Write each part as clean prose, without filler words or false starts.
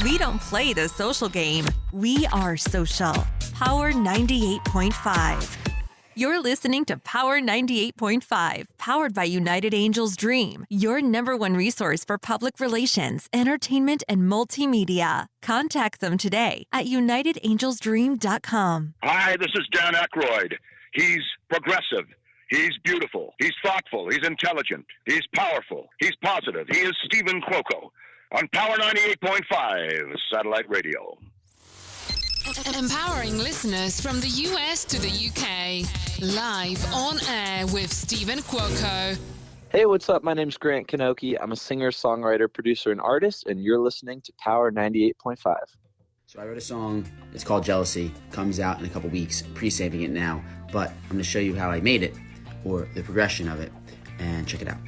We don't play the social game. We are social. Power 98.5. You're listening to Power 98.5, powered by United Angels Dream, your #1 resource for public relations, entertainment, and multimedia. Contact them today at unitedangelsdream.com. Hi, this is Dan Aykroyd. He's progressive. He's beautiful. He's thoughtful. He's intelligent. He's powerful. He's positive. He is Stephen Cuoco on Power 98.5 Satellite Radio. Empowering listeners from the US to the UK. Live on air with Stephen Cuoco. Hey, what's up? My name's Grant Kanoki. I'm a singer, songwriter, producer, and artist, and you're listening to Power 98.5. So I wrote a song. It's called Jealousy. Comes out in a couple weeks. Pre-saving it now. But I'm going to show you how I made it, or the progression of it, and check it out.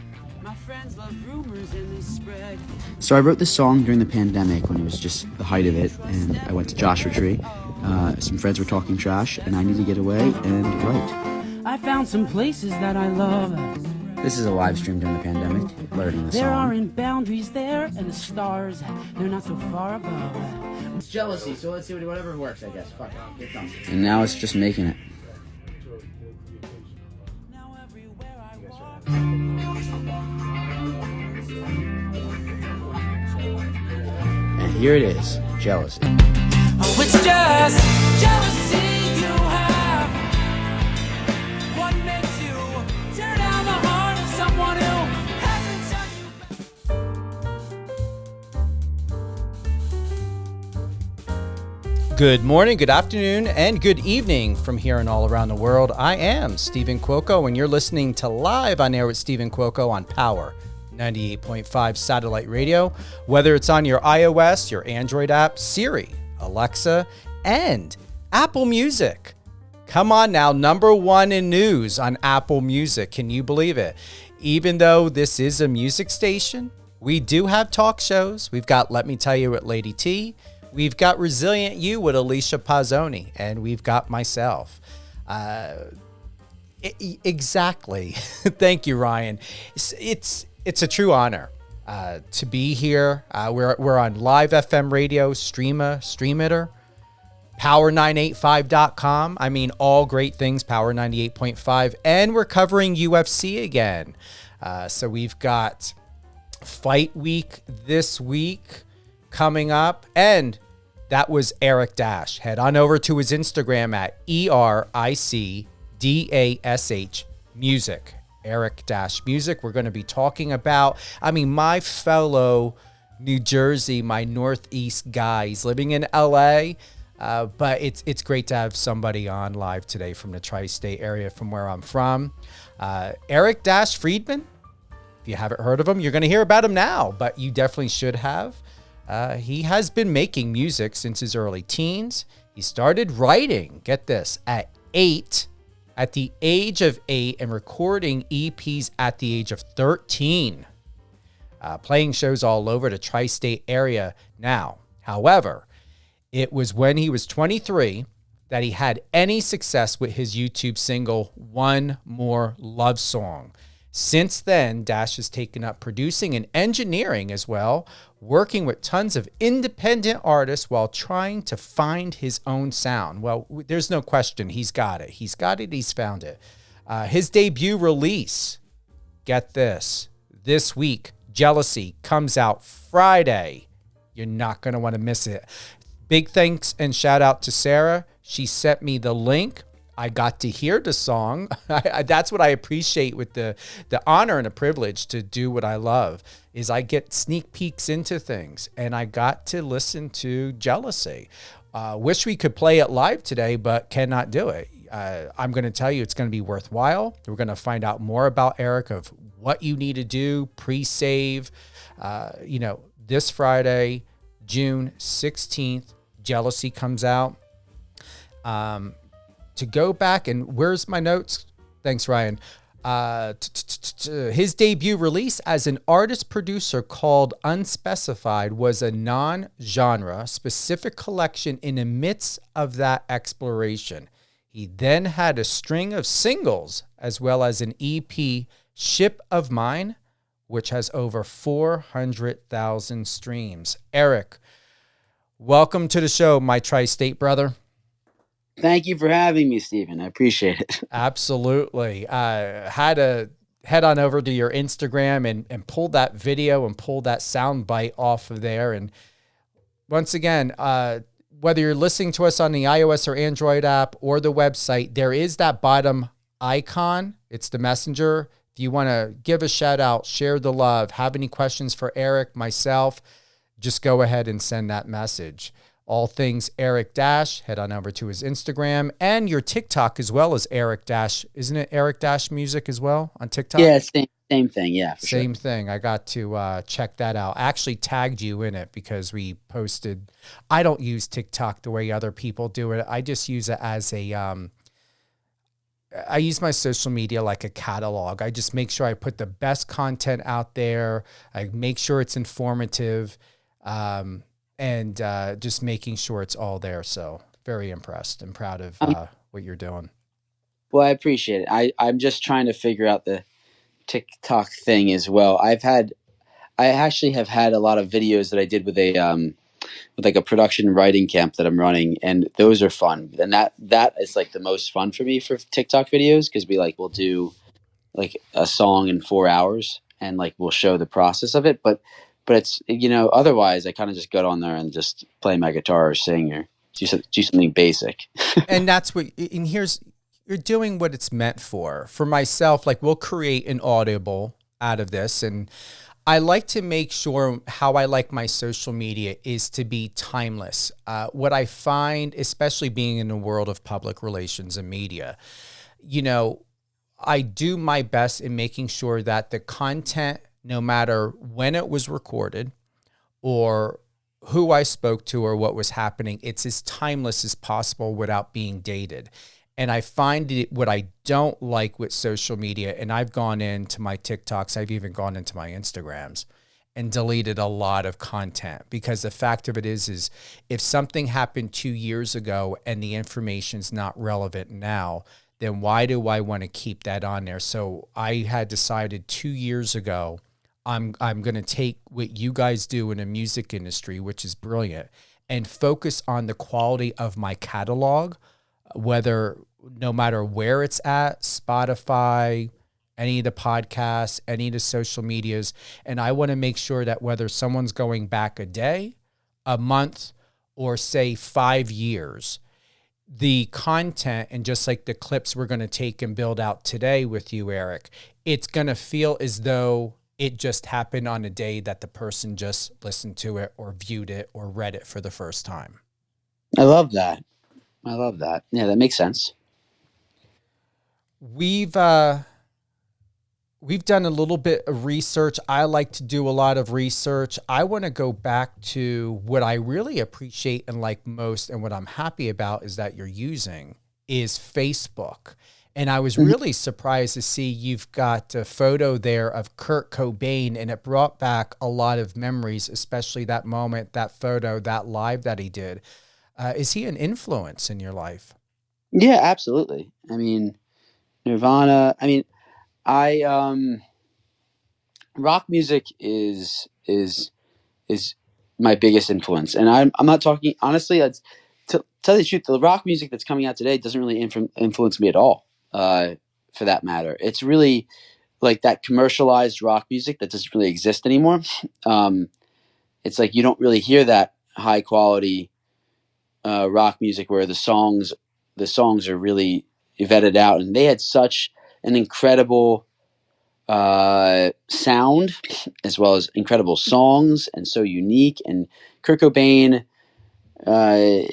My friends love rumors and they spread. So I wrote this song during the pandemic when it was just the height of it, and I went to Joshua Tree. Some friends were talking trash, and I needed to get away and write. I found some places that I love. This is a live stream during the pandemic, learning the song. There aren't boundaries there, and the stars, they're not so far above. It's Jealousy, so let's see whatever works, I guess. Fuck it, here it comes. And now it's just making it. And here it is, Jealousy. Oh, it's just jealousy you have. What makes you tear down the heart of someone who hasn't touched you? Good morning, good afternoon, and good evening from here and all around the world. I am Stephen Cuoco, and you're listening to Live on Air with Stephen Cuoco on Power 98.5 Satellite Radio. Whether it's on your iOS, your Android app, Siri, Alexa, and Apple Music. Come on now, #1 in news on Apple Music. Can you believe it? Even though this is a music station, we do have talk shows. We've got Let Me Tell You with Lady T. We've got Resilient You with Alicia Pazzoni, and we've got myself. Exactly. Thank you, Ryan. It's a true honor to be here. We're on live FM radio, Streamitter, power985.com. I mean, all great things, Power 98.5. And we're covering UFC again. So we've got Fight Week this week coming up. And that was Eric Dash. Head on over to his Instagram at ERICDASH Music. Eric Dash Music. We're going to be talking about, my fellow New Jersey, my Northeast guy. He's living in LA, but it's great to have somebody on live today from the tri-state area from where I'm from. Eric Dash Friedman. If you haven't heard of him, you're going to hear about him now, but you definitely should have. He has been making music since his early teens. He started writing, get this, at the age of 8 and recording EPs at the age of 13. Playing shows all over the tri-state area now. However, it was when he was 23 that he had any success with his YouTube single, One More Love Song. Since then, Dash has taken up producing and engineering as well, working with tons of independent artists while trying to find his own sound. Well, there's no question he's got it. He's found it. His debut release, get this week, Jealousy, comes out Friday. You're not going to want to miss it. Big thanks and shout out to Sarah. She sent me the link. I got to hear the song. That's what I appreciate with the honor and the privilege to do what I love is I get sneak peeks into things, and I got to listen to Jealousy. Wish we could play it live today, but cannot do it. I'm going to tell you it's going to be worthwhile. We're going to find out more about Eric of what you need to do, pre-save. This Friday, June 16th, Jealousy comes out. To go back and where's my notes? Thanks, Ryan. His debut release as an artist producer called Unspecified was a non-genre specific collection in the midst of that exploration. He then had a string of singles as well as an EP, Ship of Mine, which has over 400,000 streams. Eric, Welcome to the show, my tri-state brother. Thank you for having me, Stephen. I appreciate it. Absolutely. Had to head on over to your Instagram and pull that video and pull that sound bite off of there. And once again, whether you're listening to us on the iOS or Android app or the website, there is that bottom icon. It's the messenger. If you want to give a shout out, share the love, have any questions for Eric, myself, just go ahead and send that message. All things Eric Dash, head on over to his Instagram and your TikTok as well as Eric Dash. Isn't it Eric Dash Music as well on TikTok? Yeah, same thing. Yeah, Same thing. I got to check that out. I actually tagged you in it because we posted. I don't use TikTok the way other people do it. I just use it as a. I use my social media like a catalog. I just make sure I put the best content out there. I make sure it's informative. And just making sure it's all there. So very impressed and proud of what you're doing. Well, I appreciate it. I'm just trying to figure out the TikTok thing as well. I actually have had a lot of videos that I did with like a production writing camp that I'm running, and those are fun. And that is like the most fun for me for TikTok videos, because we'll do like a song in 4 hours and like we'll show the process of it. But it's, otherwise I kind of just go on there and just play my guitar or sing or do something basic. And that's you're doing what it's meant for. For myself, like we'll create an audible out of this. And I like to make sure how I like my social media is to be timeless. What I find, especially being in the world of public relations and media, I do my best in making sure that the content, no matter when it was recorded or who I spoke to or what was happening, it's as timeless as possible without being dated. And I find what I don't like with social media, and I've gone into my TikToks, I've even gone into my Instagrams and deleted a lot of content, because the fact of it is if something happened 2 years ago and the information's not relevant now, then why do I want to keep that on there? So I had decided 2 years ago, I'm going to take what you guys do in the music industry, which is brilliant, and focus on the quality of my catalog, no matter where it's at, Spotify, any of the podcasts, any of the social medias. And I want to make sure that whether someone's going back a day, a month, or say 5 years, the content, and just like the clips we're going to take and build out today with you, Eric, it's going to feel as though it just happened on a day that the person just listened to it or viewed it or read it for the first time. I love that. Yeah, that makes sense. We've done a little bit of research. I like to do a lot of research. I want to go back to what I really appreciate and like most, and what I'm happy about is that you're using is Facebook. And I was really surprised to see you've got a photo there of Kurt Cobain, and it brought back a lot of memories, especially that moment, that photo, that live that he did. Is he an influence in your life? Yeah, absolutely. I mean, Nirvana. I mean, rock music is my biggest influence, and I'm not talking honestly. To tell you the truth, the rock music that's coming out today doesn't really influence me at all. For that matter, it's really like that commercialized rock music that doesn't really exist anymore. It's like you don't really hear that high quality rock music where the songs are really vetted out, and they had such an incredible sound as well as incredible songs, and so unique. And Kurt Cobain,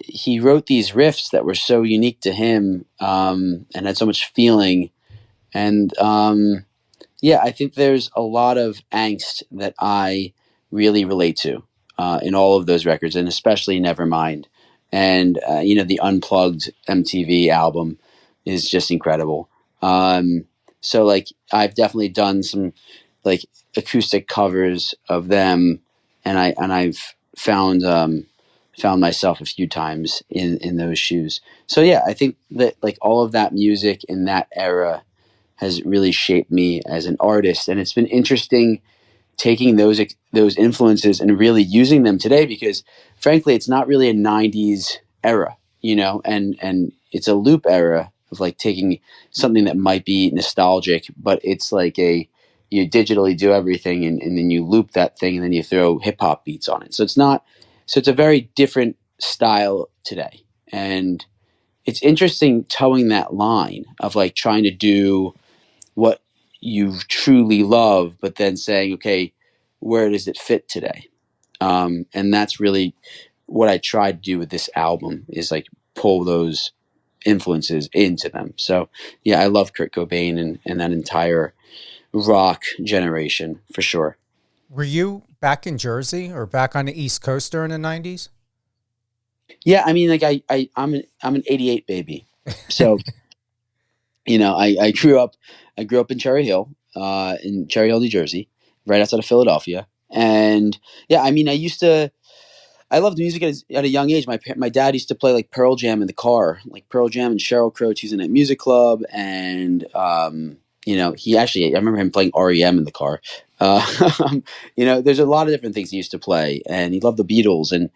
he wrote these riffs that were so unique to him, and had so much feeling. And yeah, I think there's a lot of angst that I really relate to in all of those records, and especially Nevermind. And the Unplugged MTV album is just incredible. So like I've definitely done some like acoustic covers of them, and I've found myself a few times in those shoes. So yeah, I think that like all of that music in that era has really shaped me as an artist, and it's been interesting taking those influences and really using them today, because frankly, it's not really a 90s era, and it's a loop era of like taking something that might be nostalgic, but it's like you digitally do everything, and then you loop that thing, and then you throw hip hop beats on it. So it's a very different style today. And it's interesting towing that line of like trying to do what you truly love, but then saying, okay, where does it fit today? And that's really what I tried to do with this album, is like pull those influences into them. So yeah, I love Kurt Cobain and that entire rock generation for sure. Were you back in Jersey or back on the East Coast during the 90s? Yeah, I mean, like I'm an '88 baby, so I grew up in Cherry Hill, New Jersey, right outside of Philadelphia, and yeah, I mean, I loved music at a young age. My dad used to play like Pearl Jam in the car, like Pearl Jam and Sheryl Crow, Tuesday Night Music Club, and I remember him playing REM in the car. There's a lot of different things he used to play, and he loved the Beatles, and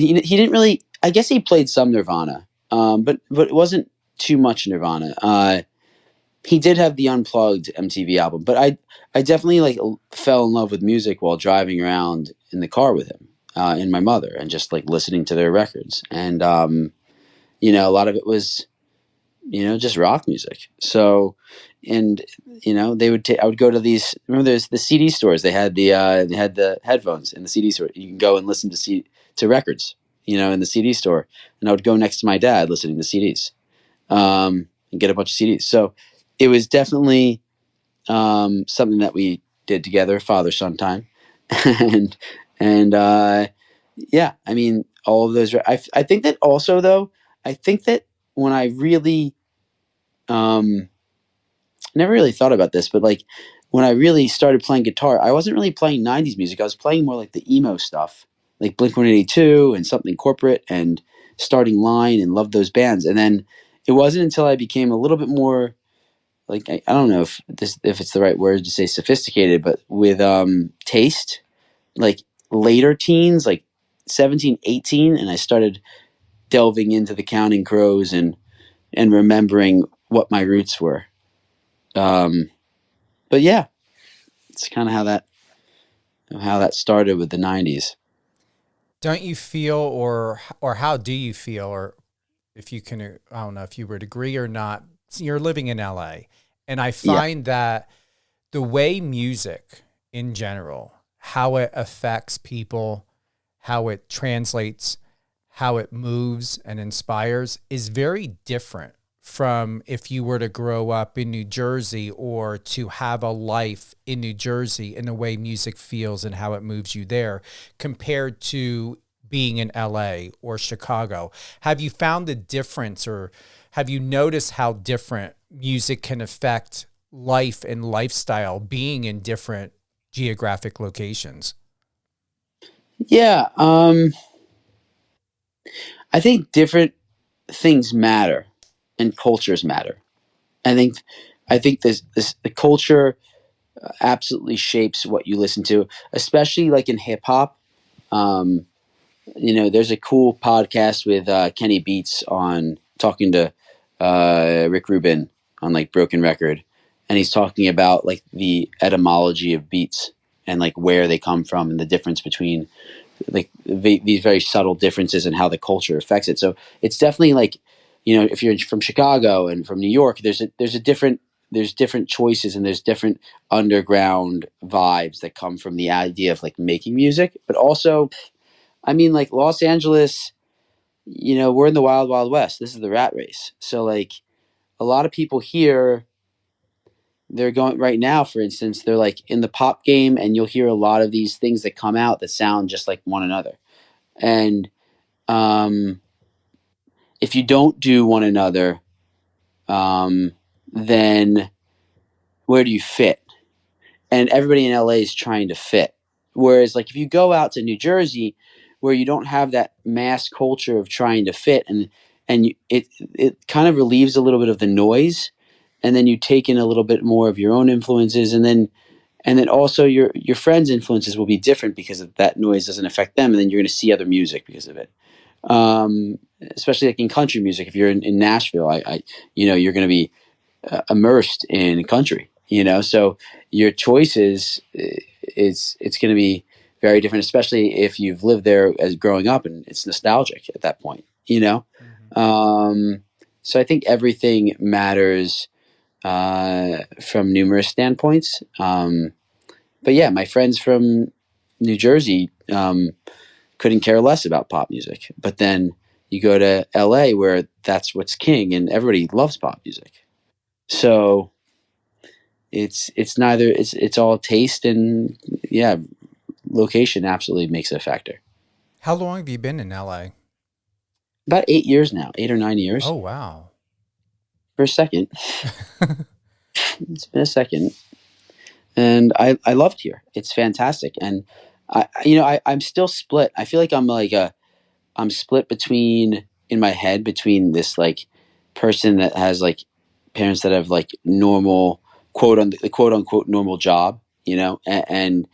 he didn't really. I guess he played some Nirvana, but it wasn't too much Nirvana. He did have the Unplugged MTV album, but I definitely like fell in love with music while driving around in the car with him and my mother, and just like listening to their records. And a lot of it was just rock music. So, and I would go to these. Remember, there's the CD stores. They had the headphones in the CD store. You can go and listen to records. In the CD store, and I would go next to my dad listening to CDs, and get a bunch of CDs. So it was definitely something that we did together, father son time, and yeah, I mean, all of those. I think that also though, I think that when I really never really thought about this, but like when I really started playing guitar, I wasn't really playing '90s music. I was playing more like the emo stuff, like Blink-182 and Something Corporate and Starting Line, and loved those bands. And then it wasn't until I became a little bit more like I don't know if it's the right word to say sophisticated, but with taste, like later teens, like 17, 18, and I started delving into the Counting Crows and remembering what my roots were. But yeah, it's kind of how that started with the '90s. Don't you feel, or how do you feel, or if you can, I don't know if you would agree or not, you're living in LA, and I find that the way music in general, how it affects people, how it translates, how it moves and inspires is very different from if you were to grow up in New Jersey or to have a life in New Jersey, and the way music feels and how it moves you there compared to being in LA or Chicago. Have you found the difference, or have you noticed how different music can affect life and lifestyle being in different geographic locations? Yeah, I think different things matter and cultures matter. I think the culture absolutely shapes what you listen to, especially like in hip hop. Um, there's a cool podcast with Kenny Beats on talking to Rick Rubin on like Broken Record, and he's talking about like the etymology of beats and like where they come from and the difference between like these very subtle differences and how the culture affects it. So it's definitely like, if you're from Chicago and from New York, there's different choices, and there's different underground vibes that come from the idea of like making music. But also, I mean, like Los Angeles, we're in the wild, wild west. This is the rat race. So like a lot of people here, they're going right now, for instance, they're like in the pop game, and you'll hear a lot of these things that come out that sound just like one another. And if you don't do one another, then where do you fit? And everybody in LA is trying to fit. Whereas like if you go out to New Jersey, where you don't have that mass culture of trying to fit, it kind of relieves a little bit of the noise, and then you take in a little bit more of your own influences, and then and then also your friends' influences will be different because of that noise doesn't affect them, and then you're going to see other music because of it. Especially like in country music, if you're in Nashville, you're going to be immersed in country, so your choices it's going to be very different, especially if you've lived there as growing up and it's nostalgic at that point. So I think everything matters from numerous standpoints. But yeah, my friends from New Jersey couldn't care less about pop music. But then you go to LA where that's what's king and everybody loves pop music. So it's all taste, and yeah, location absolutely makes it a factor. How long have you been in LA? About 8 years now, 8 or 9 years. Oh, wow. For a second. It's been a second. And I loved here. It's fantastic. And I'm still split. I feel like I'm split between, in my head, between this like person that has like parents that have like normal quote unquote normal job, and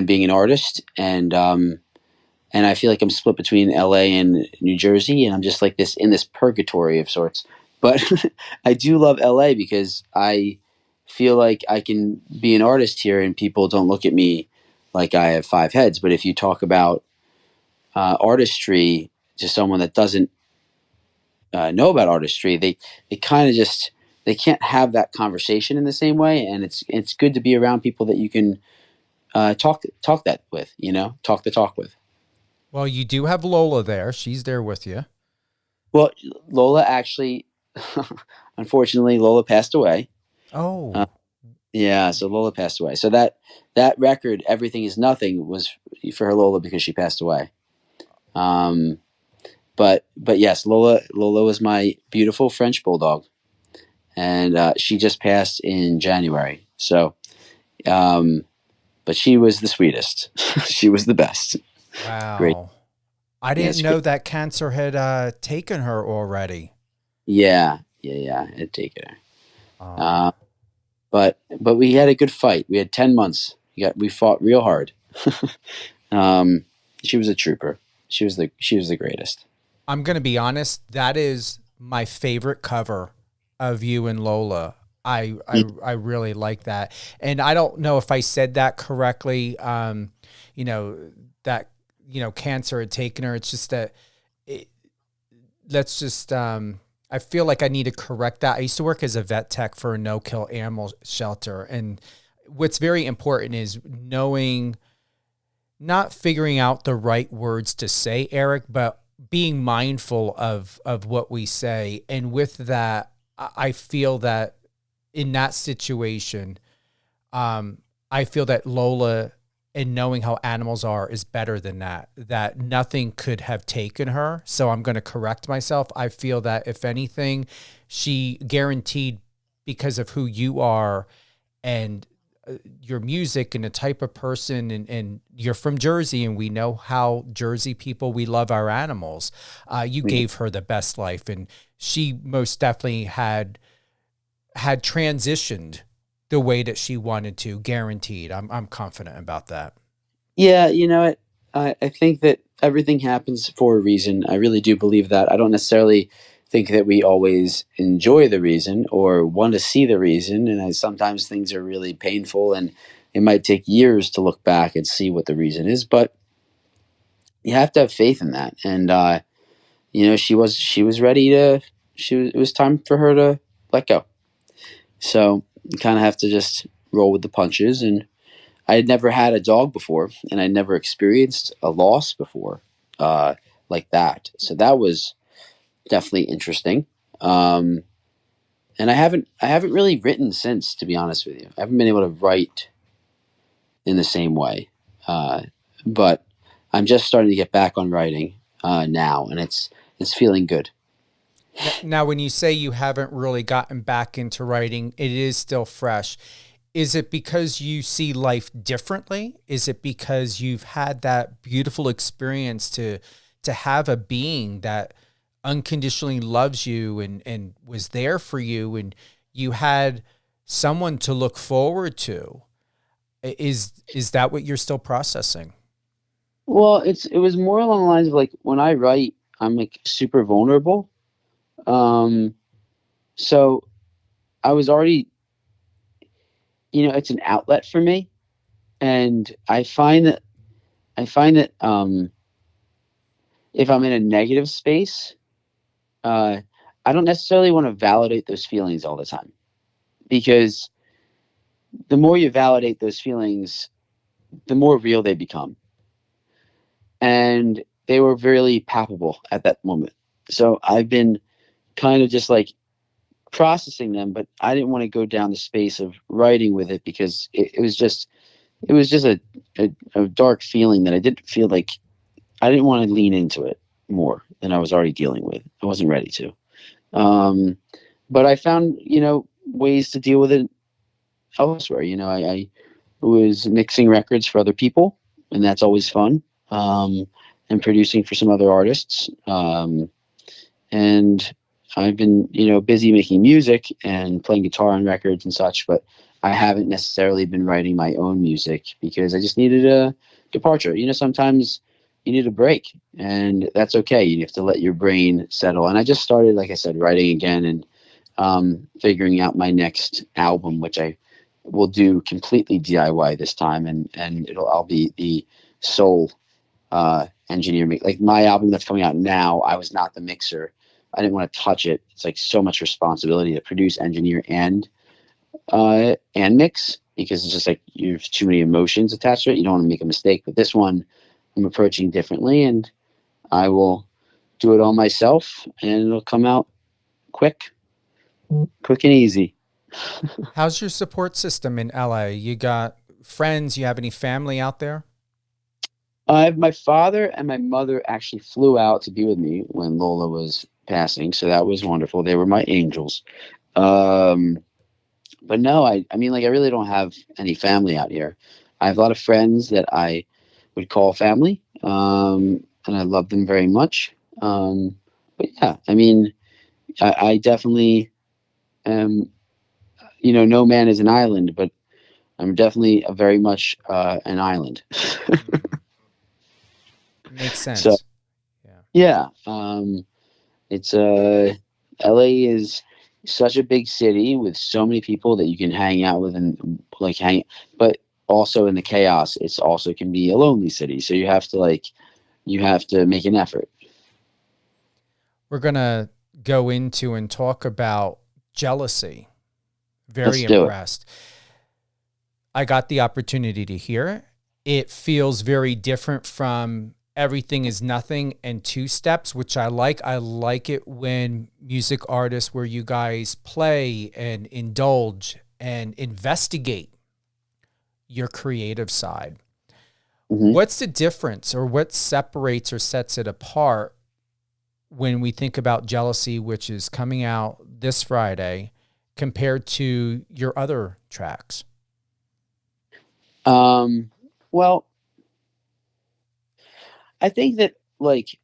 being an artist, and I feel like I'm split between LA and New Jersey, and I'm just like this in this purgatory of sorts. But I do love LA because I feel like I can be an artist here, and people don't look at me like I have five heads. But if you talk about artistry to someone that doesn't know about artistry, they kind of just they can't have that conversation in the same way. And it's good to be around people that you can talk that with, talk the talk with. Well, you do have Lola there. She's there with you. Well, Lola actually, unfortunately, Lola passed away. Oh. Yeah, so Lola passed away. So that record, Everything Is Nothing, was for her Lola because she passed away. But yes, Lola was my beautiful French bulldog, and she just passed in January. So, but she was the sweetest. She was the best. Wow. Great. I didn't know that cancer had taken her already. Yeah, it had taken her. But we had a good fight. We had 10 months. We fought real hard. She was a trooper. She was the greatest. I'm going to be honest. That is my favorite cover of you and Lola. I really like that. And I don't know if I said that correctly. That, cancer had taken her. It's just that I feel like I need to correct that. I used to work as a vet tech for a no-kill animal shelter. And what's very important is not figuring out the right words to say, Eric, but being mindful of what we say. And with that, I feel that in that situation, I feel that Lola, and knowing how animals are, is better than that nothing could have taken her. So I'm going to correct myself. I feel that if anything, she guaranteed, because of who you are and your music and the type of person, and you're from Jersey, and we know how Jersey people, we love our animals. You gave her the best life, and she most definitely had transitioned the way that she wanted to, guaranteed. I'm confident about that. Yeah, I think that everything happens for a reason. I really do believe that. I don't necessarily think that we always enjoy the reason or want to see the reason. And sometimes things are really painful, and it might take years to look back and see what the reason is. But you have to have faith in that. And she was ready to. It was time for her to let go. So you kind of have to just roll with the punches. And I had never had a dog before, and I never experienced a loss before like that. So that was definitely interesting. And I haven't really written since, to be honest with you. I haven't been able to write in the same way. But I'm just starting to get back on writing now, and it's feeling good. Now, when you say you haven't really gotten back into writing, it is still fresh. Is it because you see life differently? Is it because you've had that beautiful experience to have a being that unconditionally loves you and was there for you, and you had someone to look forward to? Is that what you're still processing? Well, it was more along the lines of like when I write, I'm like super vulnerable. So I was already, it's an outlet for me, and I find that if I'm in a negative space, I don't necessarily want to validate those feelings all the time, because the more you validate those feelings, the more real they become. And they were really palpable at that moment. So I've been kind of just like processing them, but I didn't want to go down the space of writing with it, because it was just a dark feeling that I didn't feel like I didn't want to lean into it more than I was already dealing with. I wasn't ready to. But I found, ways to deal with it elsewhere. I was mixing records for other people, and that's always fun. And producing for some other artists. And I've been, busy making music and playing guitar on records and such, but I haven't necessarily been writing my own music because I just needed a departure. Sometimes you need a break, and that's okay. You have to let your brain settle. And I just started, like I said, writing again and figuring out my next album, which I will do completely DIY this time, and I'll be the sole engineer. Like my album that's coming out now, I was not the mixer. I didn't want to touch it. It's like so much responsibility to produce, engineer, and mix, because it's just like you have too many emotions attached to it. You don't want to make a mistake. But this one, I'm approaching differently, and I will do it all myself, and it'll come out quick and easy. How's your support system in LA? You got friends? You have any family out there? My father and my mother actually flew out to be with me when Lola was passing, so that was wonderful. They were my angels. But no, I mean, like, I really don't have any family out here. I have a lot of friends that I would call family, and I love them very much. But yeah, I mean, I definitely am, no man is an island, but I'm definitely very much an island. Makes sense. So, yeah. It's LA is such a big city with so many people that you can hang out with and like but also in the chaos, it's also can be a lonely city. So you have to make an effort. We're gonna go into and talk about Jealousy. Very Let's do impressed. I got the opportunity to hear it. It feels very different from Everything Is Nothing and Two Steps, which I like. I like it when music artists, where you guys play and indulge and investigate your creative side. Mm-hmm. What's the difference, or what separates or sets it apart when we think about Jealousy, which is coming out this Friday, compared to your other tracks? Well, I think that like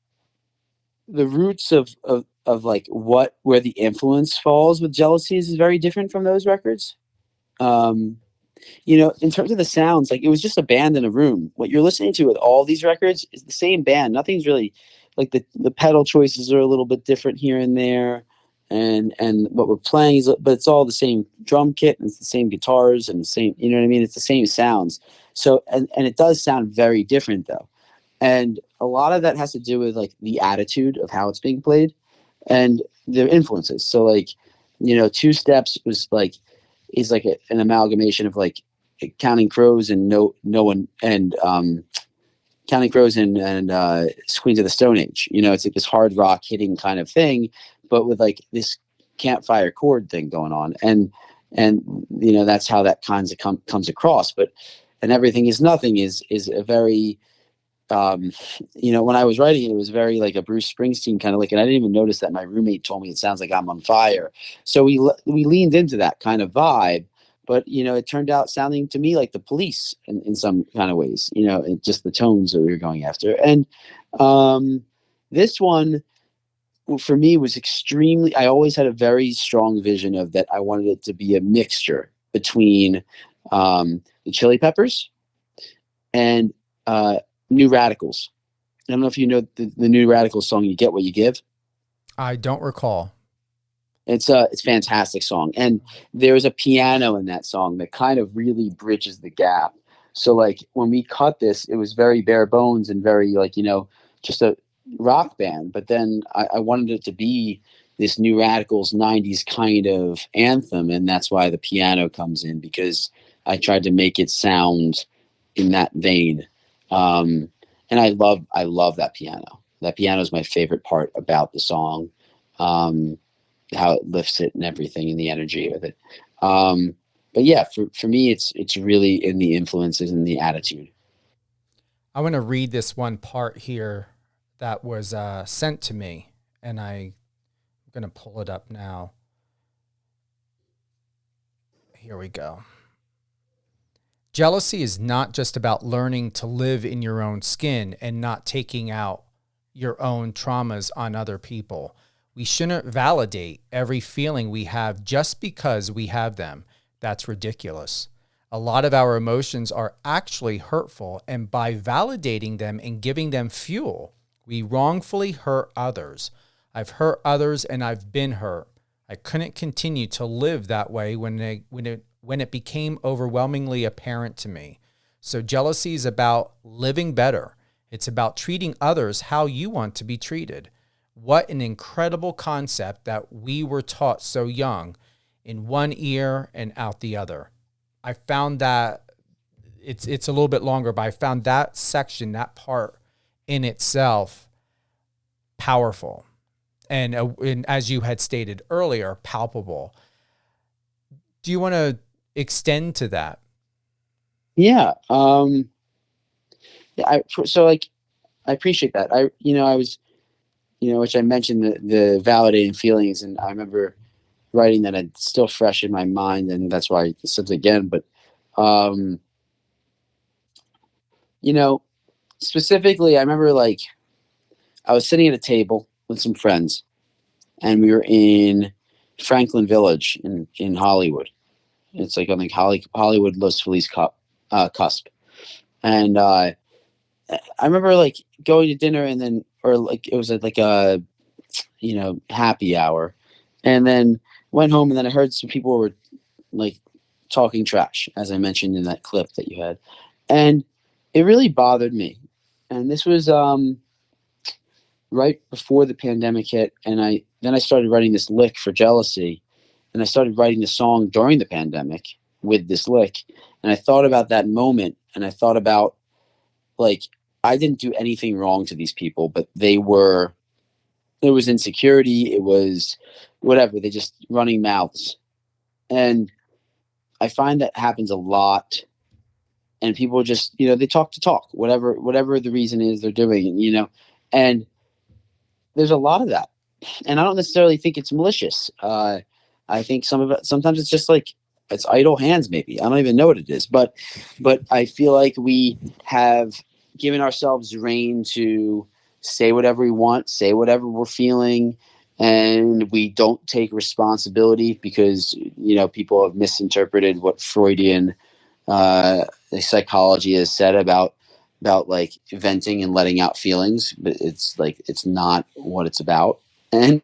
the roots of like where the influence falls with Jealousies is very different from those records. In terms of the sounds, like it was just a band in a room. What you're listening to with all these records is the same band. Nothing's really like the pedal choices are a little bit different here and there. And what we're playing is, but it's all the same drum kit, and it's the same guitars and the same, you know what I mean? It's the same sounds. So, and it does sound very different though. And a lot of that has to do with like the attitude of how it's being played and their influences. So like, Two Steps is like an amalgamation of like Counting Crows and no one, and Counting Crows and Queens of the Stone Age. It's like this hard rock hitting kind of thing, but with like this campfire chord thing going on. And that's how that kind of comes across. And Everything Is Nothing is a very, when I was writing it was very like a Bruce Springsteen kind of like, and I didn't even notice that my roommate told me it sounds like I'm on fire. So we leaned into that kind of vibe, but it turned out sounding to me like the Police in some kind of ways, just the tones that we were going after. And this one for me was I always had a very strong vision of that. I wanted it to be a mixture between the Chili Peppers, and New Radicals. I don't know if you know the New Radicals song, "You Get What You Give." I don't recall. It's a fantastic song, and there's a piano in that song that kind of really bridges the gap. So like when we cut this, it was very bare bones and very like, just a rock band. But then I wanted it to be this New Radicals '90s kind of anthem, and that's why the piano comes in, because I tried to make it sound in that vein. And I love that piano. That piano is my favorite part about the song. How it lifts it and everything, and the energy of it. But yeah, for me, it's really in the influences and the attitude. I want to read this one part here that was sent to me, and I'm going to pull it up now. Here we go. Jealousy is not just about learning to live in your own skin and not taking out your own traumas on other people. We shouldn't validate every feeling we have just because we have them. That's ridiculous. A lot of our emotions are actually hurtful, and by validating them and giving them fuel, we wrongfully hurt others. I've hurt others and I've been hurt. I couldn't continue to live that way when it became overwhelmingly apparent to me. So jealousy is about living better. It's about treating others how you want to be treated. What an incredible concept that we were taught so young, in one ear and out the other. I found that it's a little bit longer, but I found that section, that part in itself, powerful. And as you had stated earlier, palpable. Do you want to extend to that? Yeah. I appreciate that. I was, which I mentioned the validating feelings, and I remember writing that. It's still fresh in my mind, and that's why I said it again. But, specifically, I remember like I was sitting at a table with some friends, and we were in Franklin Village in Hollywood. It's like on the Hollywood Los Feliz cusp, and I remember like going to dinner, and then or like it was like a happy hour, and then went home, and then I heard some people were like talking trash, as I mentioned in that clip that you had, and it really bothered me. And this was right before the pandemic hit, and I started writing this lick for Jealousy, and I started writing the song during the pandemic with this lick, and I thought about that moment, and I thought about like I didn't do anything wrong to these people, but there was insecurity, it was whatever, they just running mouths. And I find that happens a lot, and people just, they talk to talk, whatever the reason is they're doing, and there's a lot of that. And I don't necessarily think it's malicious. I think some of it, sometimes it's just like, it's idle hands, maybe. I don't even know what it is, but I feel like we have given ourselves reign to say whatever we want, say whatever we're feeling, and we don't take responsibility because, people have misinterpreted what Freudian psychology has said about like venting and letting out feelings, but it's like, it's not what it's about. And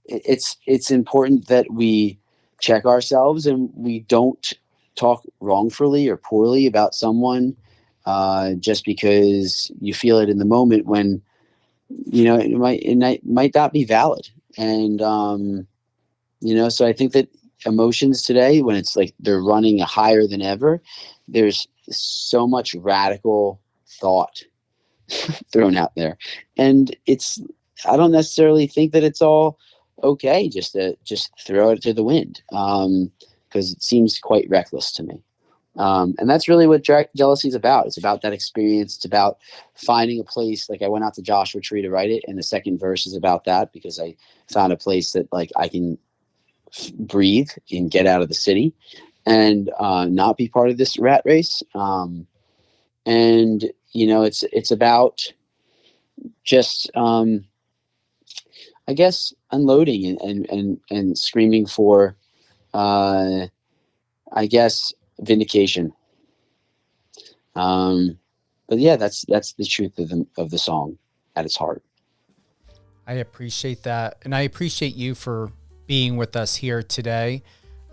it's important that we check ourselves and we don't talk wrongfully or poorly about someone just because you feel it in the moment when it might not be valid. And so I think that emotions today, when it's like they're running higher than ever, there's so much radical thought thrown out there, and I don't necessarily think that it's all okay just to throw it to the wind, because it seems quite reckless to me. And that's really what Jealousy is about. It's about that experience. It's about finding a place. Like I went out to Joshua Tree to write it, and the second verse is about that, because I found a place that like I can breathe and get out of the city and not be part of this rat race. And it's about just I guess unloading and screaming for I guess, vindication. But yeah, that's the truth of the song at its heart. I appreciate that. And I appreciate you for being with us here today.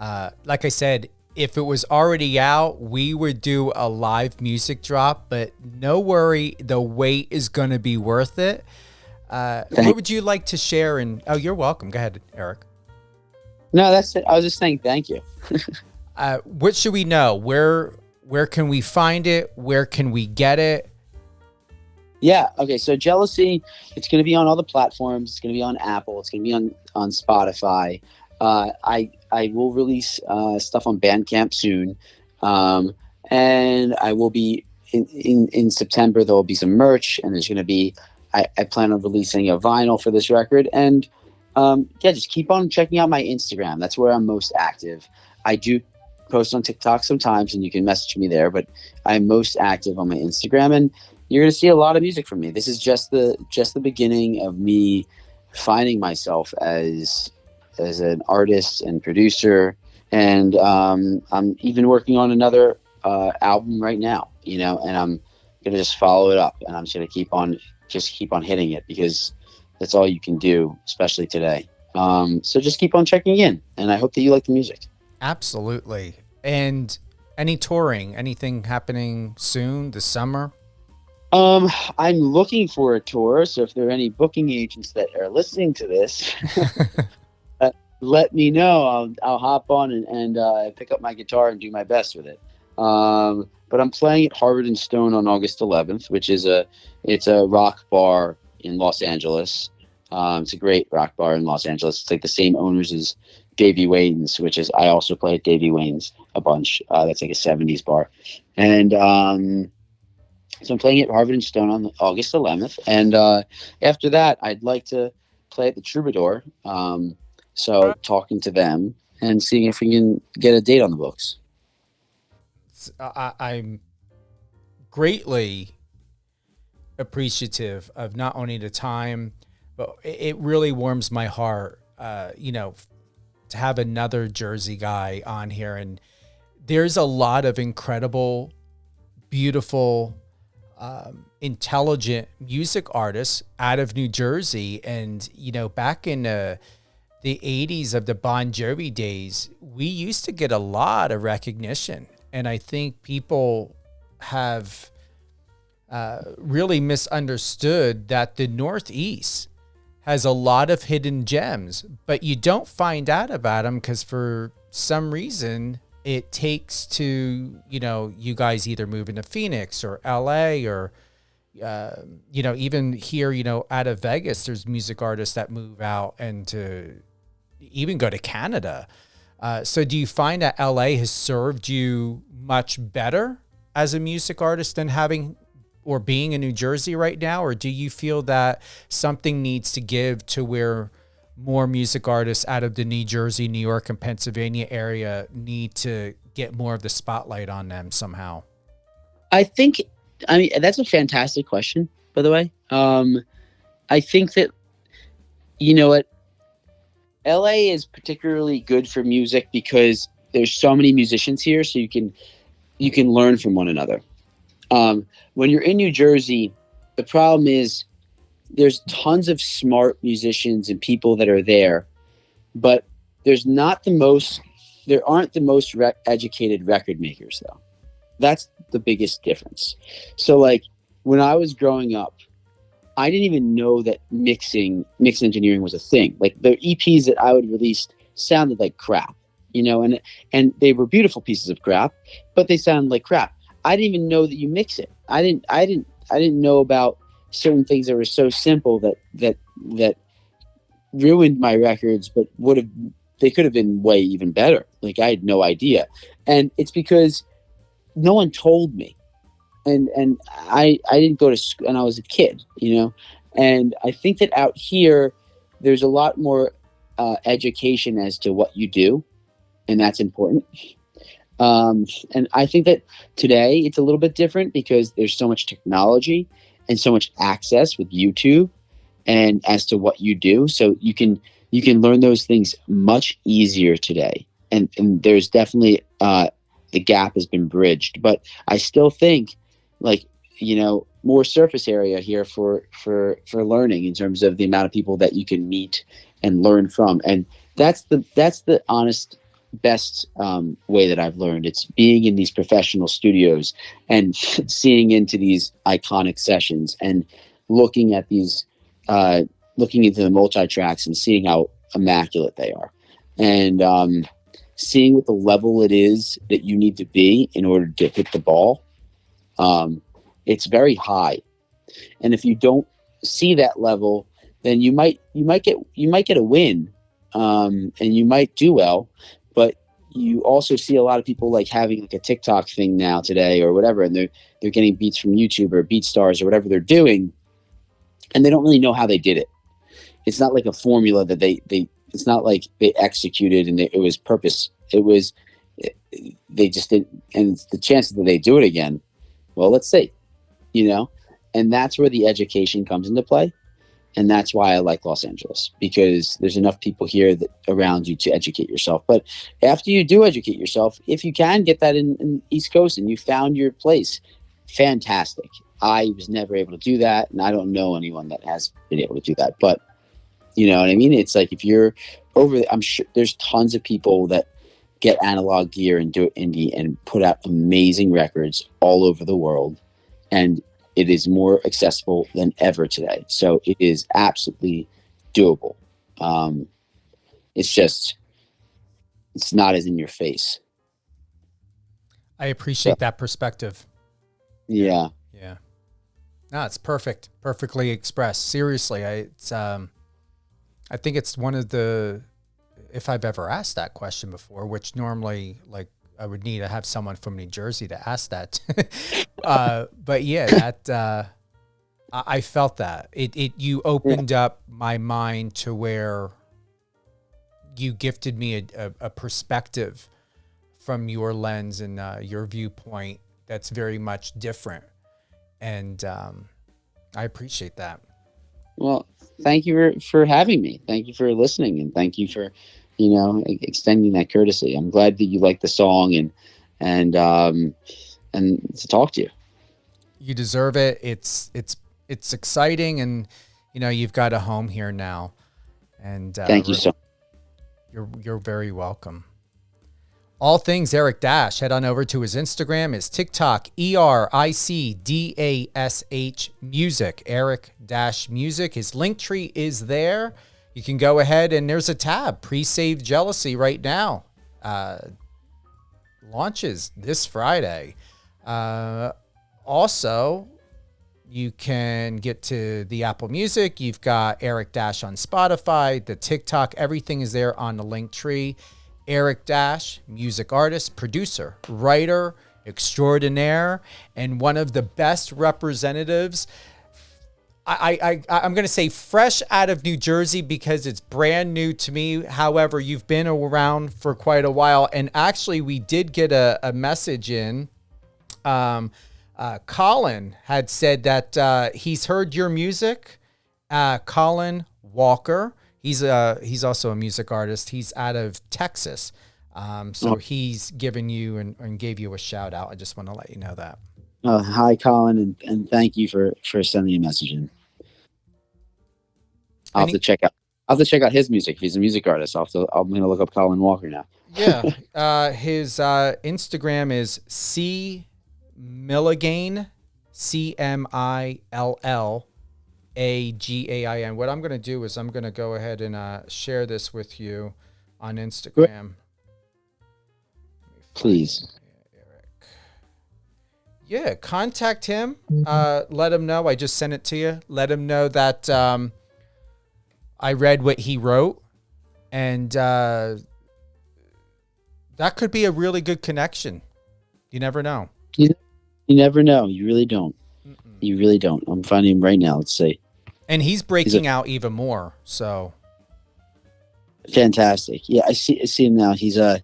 Like I said, if it was already out, we would do a live music drop, but no worry, the wait is going to be worth it. What would you like to share? And oh, you're welcome. Go ahead, Eric. No, that's it. I was just saying thank you. What should we know? Where can we find it? Where can we get it? Yeah. Okay. So Jealousy, it's going to be on all the platforms. It's going to be on Apple. It's going to be on Spotify. I will release stuff on Bandcamp soon, and I will be in September. There will be some merch, and there's going to be. I plan on releasing a vinyl for this record, and just keep on checking out my Instagram. That's where I'm most active. I do post on TikTok sometimes, and you can message me there, but I'm most active on my Instagram, and you're going to see a lot of music from me. This is just the beginning of me finding myself as an artist and producer, and I'm even working on another album right now, and I'm going to just follow it up, and I'm just going to keep on hitting it, because that's all you can do, especially today. So just keep on checking in, and I hope that you like the music. Absolutely. And any touring, anything happening soon this summer? I'm looking for a tour, so if there are any booking agents that are listening to this, let me know. I'll hop on and pick up my guitar and do my best with it. But I'm playing at Harvard and Stone on August 11th, which is a rock bar in Los Angeles. It's a great rock bar in Los Angeles. It's like the same owners as Davy Wayne's, which is, I also play at Davy Wayne's a bunch. That's like a 70s bar. And so I'm playing at Harvard and Stone on August 11th. And after that, I'd like to play at the Troubadour. So talking to them and seeing if we can get a date on the books. I'm greatly appreciative of not only the time, but it really warms my heart, to have another Jersey guy on here. And there's a lot of incredible, beautiful, intelligent music artists out of New Jersey. And, back in the 80s of the Bon Jovi days, we used to get a lot of recognition. And I think people have really misunderstood that the Northeast has a lot of hidden gems, but you don't find out about them because for some reason it takes to, you guys either moving to Phoenix or LA or, even here, out of Vegas, there's music artists that move out and to even go to Canada. So do you find that LA has served you much better as a music artist than having or being in New Jersey right now? Or do you feel that something needs to give to where more music artists out of the New Jersey, New York, and Pennsylvania area need to get more of the spotlight on them somehow? I mean, that's a fantastic question, by the way. I think that, what LA is particularly good for music because there's so many musicians here, so you can learn from one another. When you're in New Jersey, the problem is there's tons of smart musicians and people that are there, but there aren't the most educated record makers, though. That's the biggest difference. So like when I was growing up, I didn't even know that mix engineering was a thing. Like the EPs that I would release sounded like crap, and they were beautiful pieces of crap, but they sounded like crap. I didn't even know that you mix it. I didn't know about certain things that were so simple that ruined my records, but they could have been way even better. Like I had no idea. And it's because no one told me. And I didn't go to school, and I was a kid, and I think that out here there's a lot more education as to what you do, and that's important. And I think that today it's a little bit different because there's so much technology and so much access with YouTube and as to what you do. So you can learn those things much easier today. and there's definitely the gap has been bridged, but I still think, like, more surface area here for learning in terms of the amount of people that you can meet and learn from. And that's the honest best way that I've learned. It's being in these professional studios and seeing into these iconic sessions and looking at these looking into the multi-tracks and seeing how immaculate they are, and seeing what the level it is that you need to be in order to hit the ball. It's very high, and if you don't see that level, then you might get a win, and you might do well, but you also see a lot of people like having like a TikTok thing now today or whatever, and they're getting beats from YouTube or BeatStars or whatever they're doing, and they don't really know how they did it. It's not like a formula that they it's not like they executed and it was purpose. They just did, and the chances that they do it again, well, let's see, and that's where the education comes into play. And that's why I like Los Angeles, because there's enough people here around you to educate yourself. But after you do educate yourself, if you can get that in East Coast and you found your place, fantastic. I was never able to do that, and I don't know anyone that has been able to do that. But you know what I mean? It's like if you're over there, I'm sure there's tons of people that get analog gear and do indie and put out amazing records all over the world. And it is more accessible than ever today. So it is absolutely doable. It's not as in your face. I appreciate that perspective. Yeah. Yeah. No, it's perfect. Perfectly expressed. Seriously. I think it's one of the, if I've ever asked that question before, which normally like I would need to have someone from New Jersey to ask that. But yeah, that, I felt that you opened up my mind to where you gifted me a perspective from your lens and your viewpoint that's very much different. And I appreciate that. Well, thank you for having me. Thank you for listening, and thank you for, extending that courtesy. I'm glad that you like the song and to talk to you. You deserve it. It's exciting, and you've got a home here now. And thank you so much. You're very welcome. All things Eric Dash. Head on over to his Instagram, his TikTok, ERICDASH Music, Eric Dash Music. His link tree is there. You can go ahead and there's a tab, Pre-Saved Jealousy right now. Launches this Friday. Also, you can get to the Apple Music. You've got Eric Dash on Spotify, the TikTok, everything is there on the link tree. Eric Dash, music artist, producer, writer, extraordinaire, and one of the best representatives. I'm going to say fresh out of New Jersey because it's brand new to me. However, you've been around for quite a while. And actually, we did get a message in. Colin had said that he's heard your music. Colin Walker. He's also a music artist. He's out of Texas. So he's given you and gave you a shout out. I just want to let you know that. Hi, Colin, and thank you for sending a message in. I'll have to check out his music. If he's a music artist, I'm going to look up Colin Walker now. Yeah. His Instagram is C Milligain, CMILLAGAIN. What I'm going to do is I'm going to go ahead and share this with you on Instagram. Please. Yeah, contact him. Let him know. I just sent it to you. Let him know that I read what he wrote. And that could be a really good connection. You never know. You never know. You really don't. Mm-mm. You really don't. I'm finding him right now. Let's see. And he's breaking out even more. So fantastic. Yeah, I see him now. I think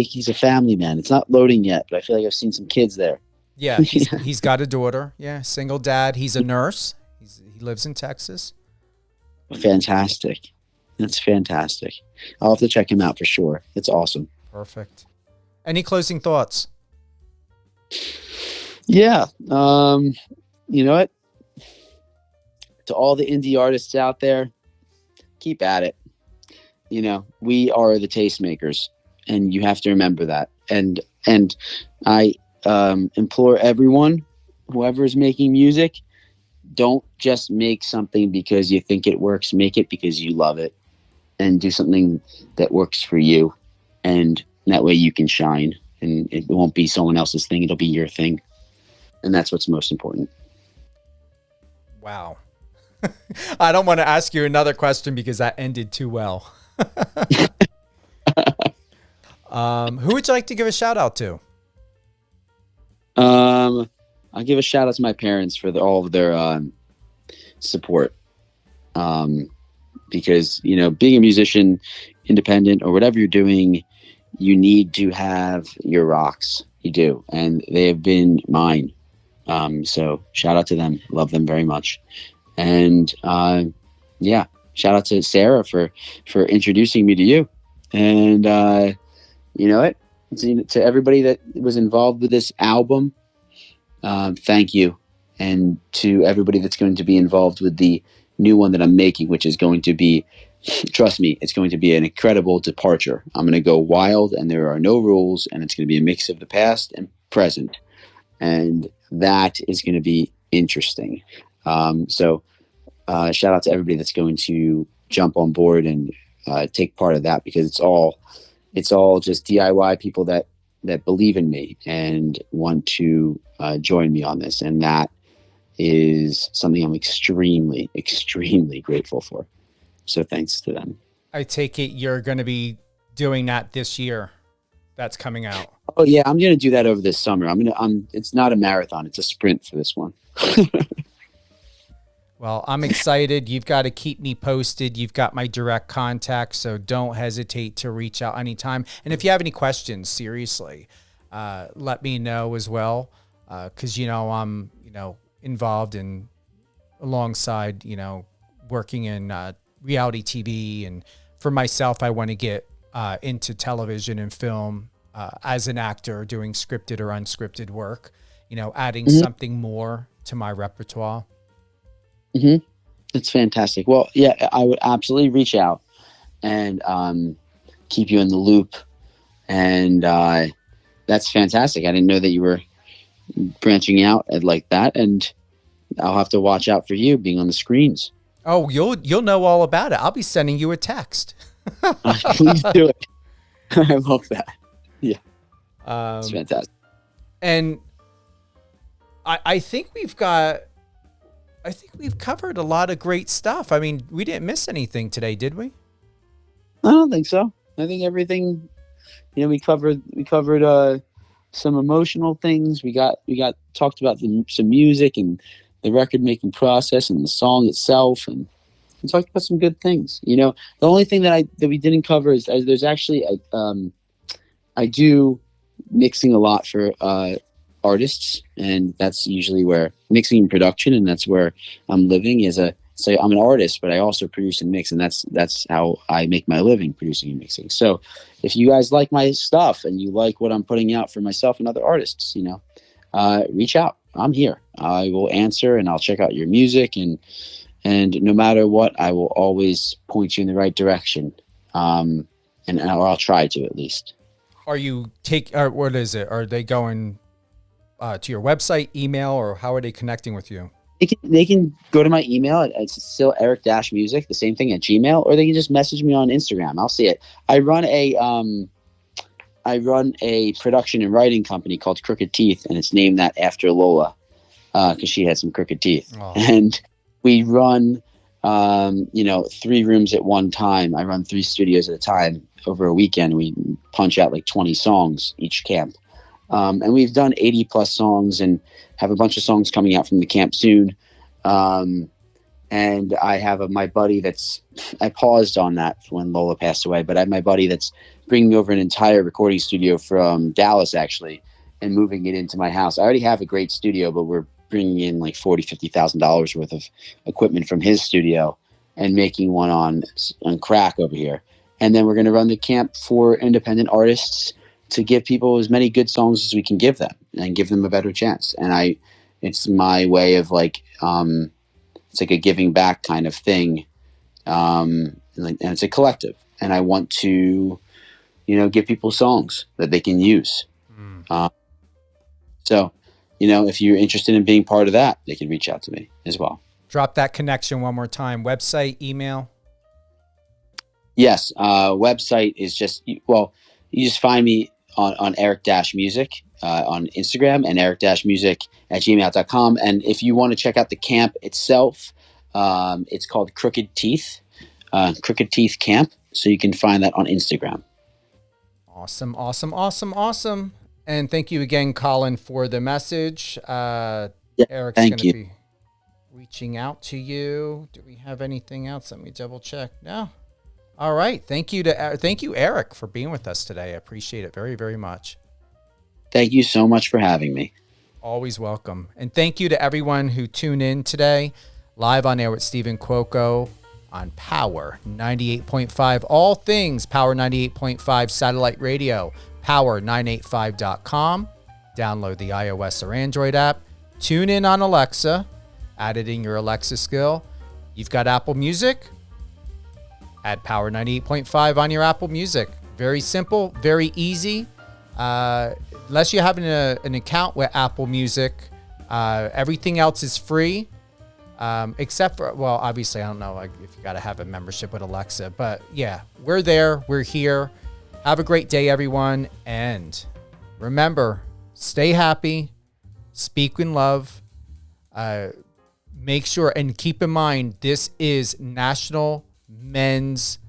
he's a family man. It's not loading yet, but I feel like I've seen some kids there. Yeah, he's got a daughter. Yeah, single dad. He's a nurse. He lives in Texas. Fantastic. That's fantastic. I'll have to check him out for sure. It's awesome. Perfect. Any closing thoughts? Yeah. You know what? To all the indie artists out there, keep at it. You know, we are the tastemakers, and you have to remember that. And I implore everyone, whoever is making music, don't just make something because you think it works. Make it because you love it, and do something that works for you. And that way you can shine, and it won't be someone else's thing. It'll be your thing. And that's what's most important. Wow. I don't want to ask you another question because that ended too well. Who would you like to give a shout out to? I'll give a shout out to my parents for all of their support. Because, you know, being a musician, independent or whatever you're doing, you need to have your rocks. You do. And they have been mine. So shout out to them. Love them very much. And yeah, shout out to Sarah for introducing me to you. And you know what? To everybody that was involved with this album, thank you. And to everybody that's going to be involved with the new one that I'm making, which is going to be, trust me, it's going to be an incredible departure. I'm going to go wild, and there are no rules, and it's going to be a mix of the past and present. And that is going to be interesting. So shout out to everybody that's going to jump on board and take part of that, because it's all just DIY people that believe in me and want to join me on this. And that is something I'm extremely, extremely grateful for. So thanks to them. I take it you're going to be doing that this year. That's coming out. Oh yeah, I'm going to do that over this summer. It's not a marathon. It's a sprint for this one. Well, I'm excited. You've got to keep me posted. You've got my direct contact, so don't hesitate to reach out anytime. And if you have any questions, seriously, let me know as well, because, you know, I'm, you know, involved in alongside, you know, working in reality TV. And for myself, I want to get into television and film as an actor, doing scripted or unscripted work, you know, adding something more to my repertoire. Mm-hmm. It's fantastic. Well, yeah, I would absolutely reach out and keep you in the loop. And that's fantastic. I didn't know that you were branching out like that. And I'll have to watch out for you being on the screens. Oh, you'll know all about it. I'll be sending you a text. Please do it. I love that. Yeah. It's fantastic. And I think we've covered a lot of great stuff. I mean, we didn't miss anything today, did we? I don't think so. I think everything, you know, we covered some emotional things. We talked about some music and the record making process and the song itself, and we talked about some good things. You know, the only thing that we didn't cover is there's actually I do mixing a lot for artists, and that's usually where mixing and production, and that's where I'm living so I'm an artist, but I also produce and mix, and that's how I make my living, producing and mixing. So if you guys like my stuff and you like what I'm putting out for myself and other artists, you know, reach out. I'm here. I will answer, and I'll check out your music, and no matter what, I will always point you in the right direction. And I'll try to, at least. What is it? Are they going to your website, email, or how are they connecting with you? They can go to my email. It's still Eric-Music, the same thing, at Gmail, or they can just message me on Instagram. I'll see it. I run a production and writing company called Crooked Teeth, and it's named that after Lola, because she had some crooked teeth. Oh. And we run, 3 rooms at one time. I run 3 studios at a time over a weekend. We punch out like 20 songs each camp. And we've done 80 plus songs and have a bunch of songs coming out from the camp soon. And I have my buddy I paused on that when Lola passed away, but I have my buddy that's bringing over an entire recording studio from Dallas, actually, and moving it into my house. I already have a great studio, but we're bringing in like $40,000-$50,000 worth of equipment from his studio and making one on crack over here. And then we're going to run the camp for independent artists to give people as many good songs as we can give them and give them a better chance. And it's my way of like, it's like a giving back kind of thing. And it's a collective, and I want to, give people songs that they can use. So, if you're interested in being part of that, they can reach out to me as well. Drop that connection one more time. Website, email. Yes. Website is just, you just find me on Eric-Music on Instagram and Eric-Music@gmail.com. And if you want to check out the camp itself, it's called Crooked Teeth Camp. So you can find that on Instagram. Awesome, awesome, awesome, awesome. And thank you again, Colin, for the message. Eric's going to be reaching out to you. Do we have anything else? Let me double check. No. All right. Thank you, Eric, for being with us today. I appreciate it very, very much. Thank you so much for having me. Always welcome. And thank you to everyone who tuned in today, live on air with Stephen Cuoco on Power 98.5. All things Power 98.5 satellite radio, power985.com. Download the iOS or Android app. Tune in on Alexa. Add it in your Alexa skill. You've got Apple Music. Add Power 98.5 on your Apple Music. Very simple, very easy. Unless you have an account with Apple Music, everything else is free. Except for, obviously, I don't know if you got to have a membership with Alexa. But yeah, we're there. We're here. Have a great day, everyone. And remember, stay happy. Speak in love. Make sure and keep in mind, this is National Men's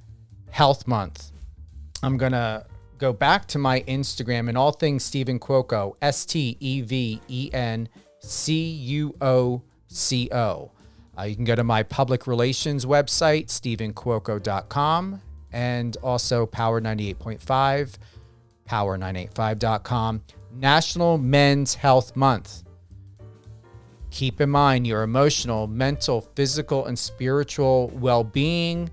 Health Month. I'm going to go back to my Instagram and all things Stephen Cuoco, StevenCuoco. You can go to my public relations website, stephencuoco.com, and also Power 98.5, power985.com. National Men's Health Month. Keep in mind your emotional, mental, physical, and spiritual well-being,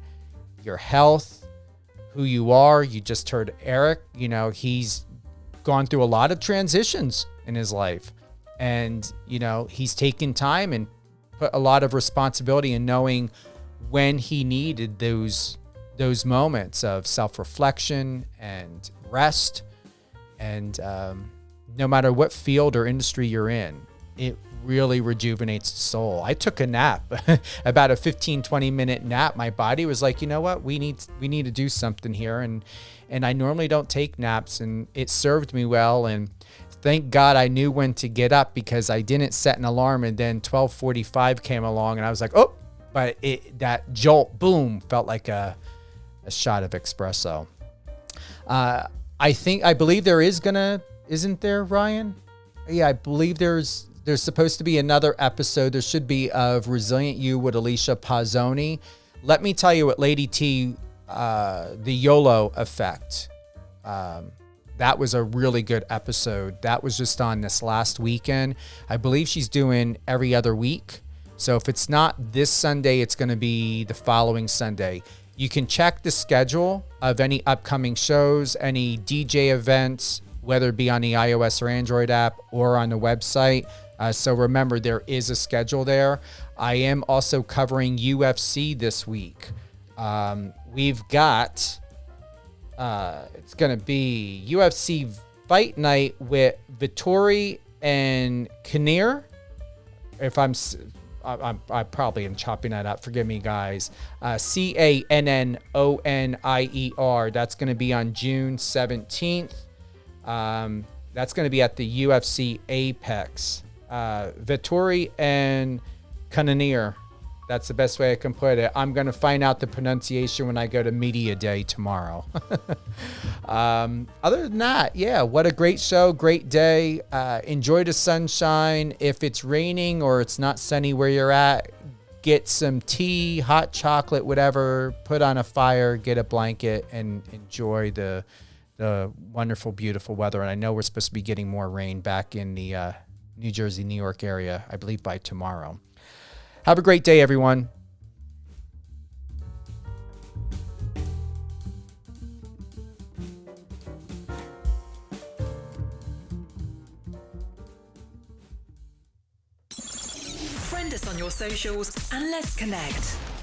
your health, who you are. You just heard Eric, he's gone through a lot of transitions in his life. And, he's taken time and put a lot of responsibility in knowing when he needed those moments of self-reflection and rest. And no matter what field or industry you're in, it really rejuvenates the soul. I took a nap, about a 15-20 minute nap. My body was like, you know what, we need to do something here. And I normally don't take naps, and it served me well. And thank God I knew when to get up, because I didn't set an alarm, and then 12:45 came along and I was like, oh, but that jolt, boom, felt like a shot of espresso. I believe there isn't there, Ryan? Yeah, I believe there's supposed to be another episode. There should be, of Resilient You with Alicia Pazzoni. Let me tell you what Lady T, the YOLO effect, that was a really good episode. That was just on this last weekend. I believe she's doing every other week. So if it's not this Sunday, it's going to be the following Sunday. You can check the schedule of any upcoming shows, any DJ events, whether it be on the iOS or Android app or on the website. So remember, there is a schedule there. I am also covering UFC this week. We've got... it's going to be UFC Fight Night with Vittori and Kinnear. If I probably am chopping that up. Forgive me, guys. Cannonier. That's going to be on June 17th. That's going to be at the UFC Apex. Vittori and Kinnear. That's the best way I can put it. I'm going to find out the pronunciation when I go to Media Day tomorrow. Other than that, yeah, what a great show, great day. Enjoy the sunshine. If it's raining or it's not sunny where you're at, get some tea, hot chocolate, whatever, put on a fire, get a blanket, and enjoy the wonderful, beautiful weather. And I know we're supposed to be getting more rain back in the New Jersey, New York area, I believe by tomorrow. Have a great day, everyone. Find us on your socials and let's connect.